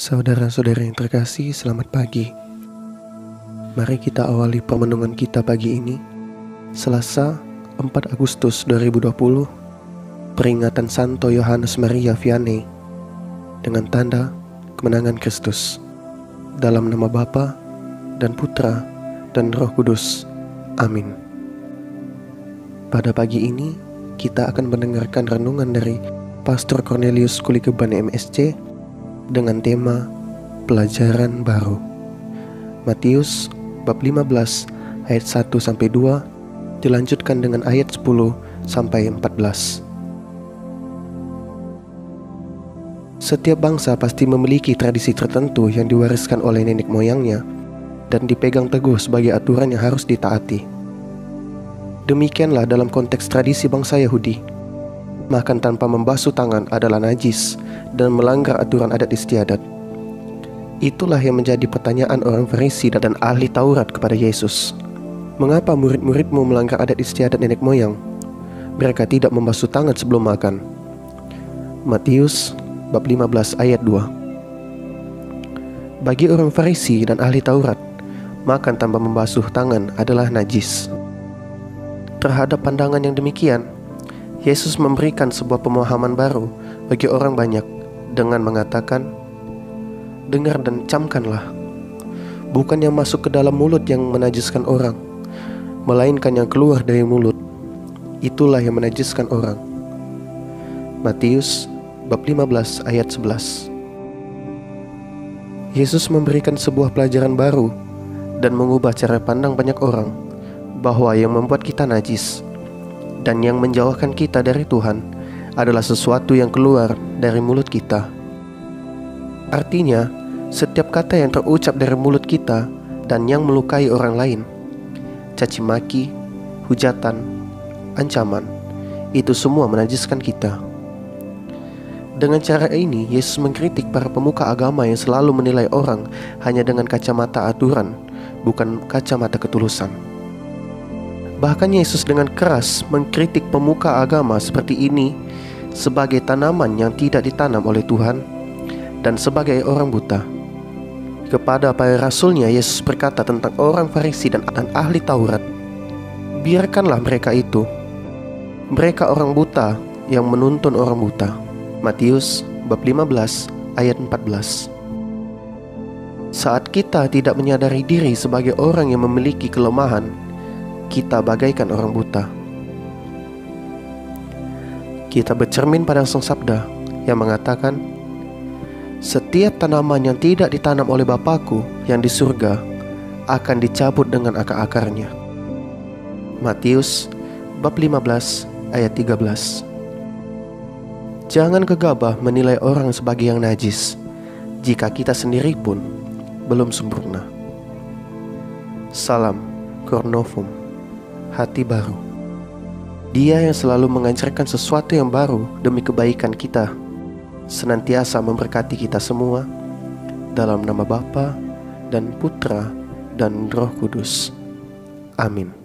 Saudara-saudara yang terkasih, selamat pagi. Mari kita awali permenungan kita pagi ini, Selasa 4 Agustus 2020, peringatan Santo Yohanes Maria Vianney, dengan tanda kemenangan Kristus. Dalam nama Bapa dan Putra dan Roh Kudus. Amin. Pada pagi ini, kita akan mendengarkan renungan dari Pastor Cornelius Kulikeban MSC dengan tema pelajaran baru. Matius bab 15 ayat 1-2 dilanjutkan dengan ayat 10-14. Setiap bangsa pasti memiliki tradisi tertentu yang diwariskan oleh nenek moyangnya dan dipegang teguh sebagai aturan yang harus ditaati. Demikianlah dalam konteks tradisi bangsa Yahudi. Makan tanpa membasuh tangan adalah najis dan melanggar aturan adat istiadat. Itulah yang menjadi pertanyaan orang Farisi dan ahli Taurat kepada Yesus. Mengapa murid-muridmu melanggar adat istiadat nenek moyang? Mereka tidak membasuh tangan sebelum makan. Matius bab 15 ayat 2. Bagi orang Farisi dan ahli Taurat, makan tanpa membasuh tangan adalah najis. Terhadap pandangan yang demikian, Yesus memberikan sebuah pemahaman baru bagi orang banyak dengan mengatakan, dengar dan camkanlah. Bukan yang masuk ke dalam mulut yang menajiskan orang, melainkan yang keluar dari mulut. Itulah yang menajiskan orang. Matius bab 15 ayat 11. Yesus memberikan sebuah pelajaran baru dan mengubah cara pandang banyak orang bahwa yang membuat kita najis dan yang menjauhkan kita dari Tuhan adalah sesuatu yang keluar dari mulut kita. Artinya, setiap kata yang terucap dari mulut kita dan yang melukai orang lain, caci maki, hujatan, ancaman, itu semua menajiskan kita. Dengan cara ini, Yesus mengkritik para pemuka agama yang selalu menilai orang hanya dengan kacamata aturan, bukan kacamata ketulusan. Bahkan Yesus dengan keras mengkritik pemuka agama seperti ini sebagai tanaman yang tidak ditanam oleh Tuhan dan sebagai orang buta. Kepada para rasulnya, Yesus berkata tentang orang Farisi dan ahli Taurat, biarkanlah mereka itu. Mereka orang buta yang menuntun orang buta. Matius bab 15 ayat 14. Saat kita tidak menyadari diri sebagai orang yang memiliki kelemahan, kita bagaikan orang buta. Kita bercermin pada Sang Sabda yang mengatakan, setiap tanaman yang tidak ditanam oleh Bapakku yang di surga akan dicabut dengan akar-akarnya. Matius bab 15 ayat 13. Jangan gegabah menilai orang sebagai yang najis jika kita sendiri pun belum sempurna. Salam Cornovum, hati baru. Dia yang selalu mengajarkan sesuatu yang baru demi kebaikan kita, senantiasa memberkati kita semua, dalam nama Bapa dan Putra dan Roh Kudus. Amin.